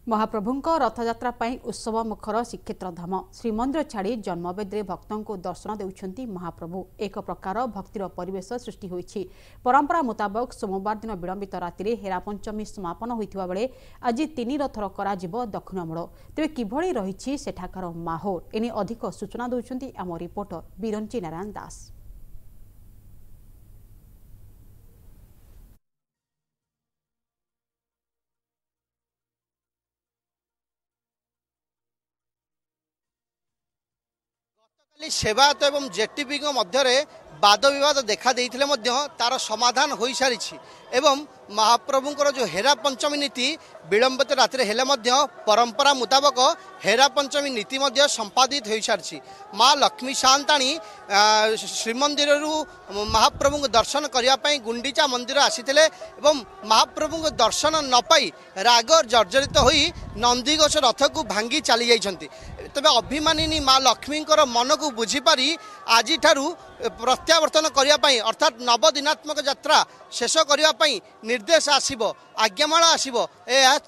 महाप्रभुଙ୍କ रथयात्रा ପାଇଁ उत्सव मुखर श्रीक्षेत्र धाम श्रीमंदिर छाड़ी जन्मवेदी भक्तों को दर्शन देउछंती महाप्रभु एक प्रकार भक्तिर परिवेश सृष्टि होइछि। परंपरा मुताबक सोमवार दिन विलंबित राति हेरा पंचमी समापन होइथिबा बेले आज 3 रथर करा जिवो दक्षिण मोड़। तेबे किभଳି रहिछि सेठाकार माहौल एने अधिक सूचना दउछंती आम रिपोर्टर बिरंची नारायण दास। सेवायत एवं जेटीपी मध्य वाद विवाद देखा देइथिले मध्य तार समाधान हो सारी एवं महाप्रभुंकर जो हेरा पंचमी नीति विलंबित रात्रि हेले मध्य परंपरा मुताबक हेरा पंचमी नीति मध्य संपादित हो सारी। माँ लक्ष्मी शांताणी श्रीमंदिर महाप्रभु को दर्शन करने गुंडीचा मंदिर आसीथिले एवं महाप्रभु को दर्शन न पाई राग जर्जरित होई नंदीघोष रथ को भांगी चली जाइछंती। तबे अभिमानिनी माँ लक्ष्मी मन को बुझीपारी आज प्रत्यावर्तन करने अर्थात नवदिनात्मक यात्रा शेष करने निर्देश आसीबो आज्ञामाला आसीबो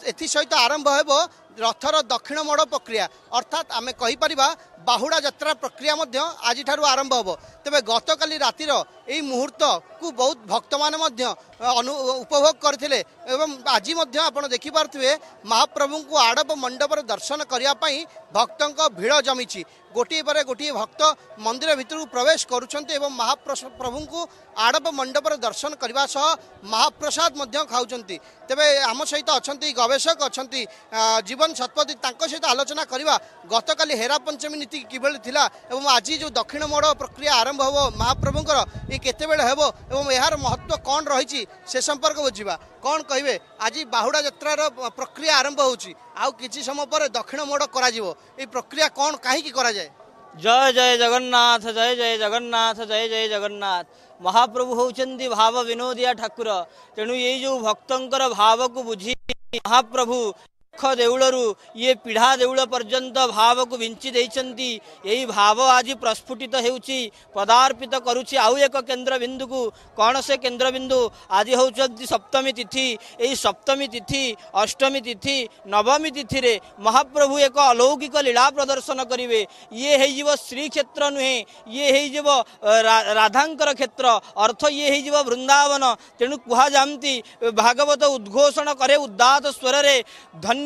एथि सहित आरंभ हेबो रथर दक्षिण मोड़ प्रक्रिया अर्थात आमे कहि परिबा बाहुड़ा यात्रा प्रक्रिया मध्य आज आरंभ होबो। तेबे गतकाली रातिर एई मुहूर्त को बहुत भक्त माने मध्य उपभोग करथिले एवं आज मध्य आपण देखि पारथिबे महाप्रभु को आड़प मंडप दर्शन करिया पई भक्तों को भीड़ जमीछि। गोटे पर गोटे भक्त मंदिर भितर प्रवेश करुछन्ते एवं महाप्रभु को आड़प मंडप दर्शन करने सह महाप्रसाद मध्य खाउछन्ती। तेबे आम सहित अच्छी गवेषक अच्छी जीवन शतपथी तांको सहित आलोचना करवा गतकाली हेरा पंचमी नीति किभଳି थिला एवं आज जो दक्षिण मोड़ प्रक्रिया आरंभ हो महाप्रभुंकर ये केतेबेले हेबो एवं यार महत्व कौन रही से संपर्क बुझा कौन कहे। आज बाहुड़ा यात्रार प्रक्रिया आरंभ होउछि आउ किछि समय पर दक्षिण मोड़ करा जिवो ए प्रक्रिया कौन काहे करा जाए। जय जय जगन्नाथ जय जय जगन्नाथ जय जय जगन्नाथ। महाप्रभु होउछन्ति भाव विनोदिया ठाकुर तेणु ये जो भक्तंकर भाव को बुझी महाप्रभु देउलरू ये पीढ़ा देउल पर्यंत भाव को विंची देइछन्ति। यही भाव आज प्रस्फुटित हेउछि पदार्पित करुछि आउ एक केंद्र बिंदु को कौन से केंद्र बिंदु आज होउछन्ति सप्तमी तिथि। यही सप्तमी तिथि अष्टमी तिथि नवमी तिथि रे महाप्रभु एक अलौकिक लीला प्रदर्शन करिवे। ये हेइजिव श्री क्षेत्र नुहे ये हेइजिव राधांकर क्षेत्र अर्थ ये हेइजिव वृंदावन। तेणु कुहा जामति भागवत उद्घोषण करे उदात स्वर रे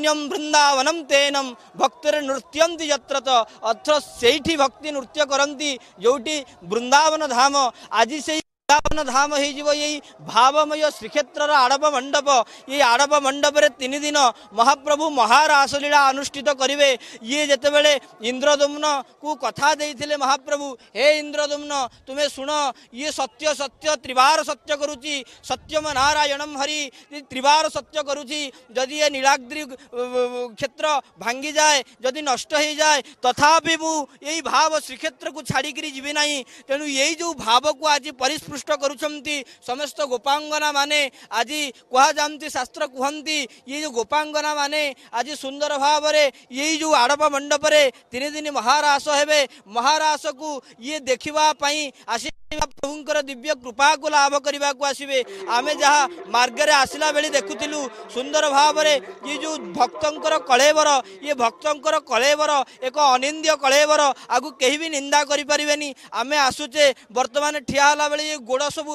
धन्यम वृंदावनम तेनम भक्तर नृत्यंति यत्र अत्र सेठी भक्ति नृत्य करंती जोटी वृंदावन धाम। आज से वृंदावन धाम हो यही भावमय श्रीक्षेत्र आड़प मंडप ये आड़प मंडप रे 3 दिन महाप्रभु महारासलीला अनुष्ठित करिवे। ये जेतेबेले इंद्रदुम्न को कथा देइथिले महाप्रभु हे इंद्रदुम्न तुम्हें सुन ये सत्य सत्य त्रिवार सत्य करुची सत्यम नारायणम हरि त्रिवार सत्य करुची जदि ये नीलाद्रि क्षेत्र भांगी जाए जदि नष्ट हो जाए तथापि मु यही भाव श्रीक्षेत्र को छाड़िकी जीवी नहीं। तेणु यही जो भाव को आज परिस्पृष्ट करुछन्ति समस्त गोपांगना माने आज कहा जामती शास्त्र कहती ये जो गोपांगना माने आज सुंदर भाव रे यही जो आड़प मंडप रे 3 दिन महारास हेबे महारास को ये देखिबा पई आसी प्रभुंकर दिव्य कृपा को लाभ करने को आसवे। आमे जहाँ मार्गरे आसला बेले देखुलु सुंदर भाव रे ये जो भक्तंकर कलेवर ये भक्तंकर कलेवर एक अनिंद्य कलेवर आगु कहीं भी निंदा करें। आमे आसुचे वर्तमान ठिया होला बेले ये गोड़ सब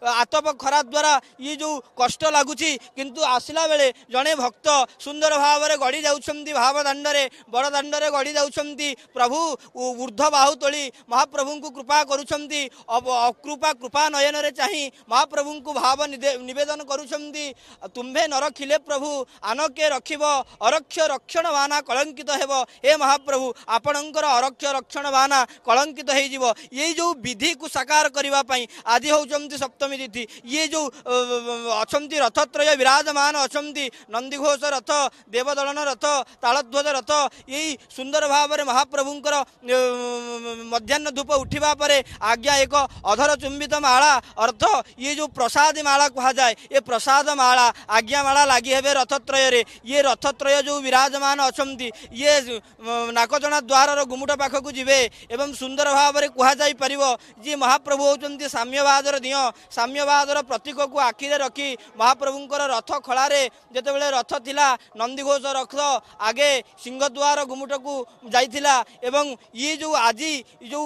आतप खरा द्वारा ये जो कष्ट लगुच किंतु आसला बेले जड़े भक्त सुंदर भाव रे गड़ी जाउछन्ति भाव दांडरे बड़ दांडरे गड़ी जाउछन्ति प्रभु ऊर्ध्व बाहु तोली महाप्रभु को कृपा करुछन्ति अकृपा कृपा नयन रे चाही महाप्रभु को भाव निवेदन करुछन्ति। तुम्भे न रखिले प्रभु आनके रखिब अरक्ष रक्षण बाना कलंकित हेब। हे महाप्रभु आपणकर अरक्ष रक्षण बाना कलंकित हेजिब। ये जो विधि को साकार करबा पई आज होउछन्ति सप्तमी तिथि ये जो अछन्ति रथत्रय विराजमान अछन्ति नंदीघोष रथ देवदलन रथ तालध्वज रथ यही सुंदर भाव रे महाप्रभुंकर मध्याह्न धूप उठिबा परे आज्ञा एक अधर चुंबित माला अर्थ ये जो प्रसाद माला कहा जाए ये प्रसाद माला आज्ञा माला लगी है रथत्रय ये रथत्रय जो विराजमान अच्छा ये नाकजना द्वार गुमुट पाखक जी एवं सुंदर भाव में कहुई पार जी महाप्रभु होती साम्यवादर दिय साम्यवादर प्रतीक को आखिरे रखी महाप्रभुंर रथ खड़े जिते रथ थिला नंदीघोष रथ आगे सिंहद्वार गुमुट को जाइथिला एवं ये जो आज जो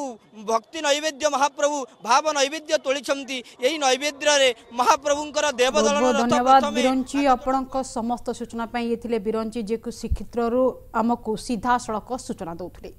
भक्ति नैवेद्य महाप्रभु भाव नैवेद्य तोली यही नैवेद्य महाप्रभुंर देवदलन धन्यवाद बिरंची आपणक समस्त सूचना ये बिरंची जे श्रीक्षेत्र आमको सीधा सड़क सूचना दौले।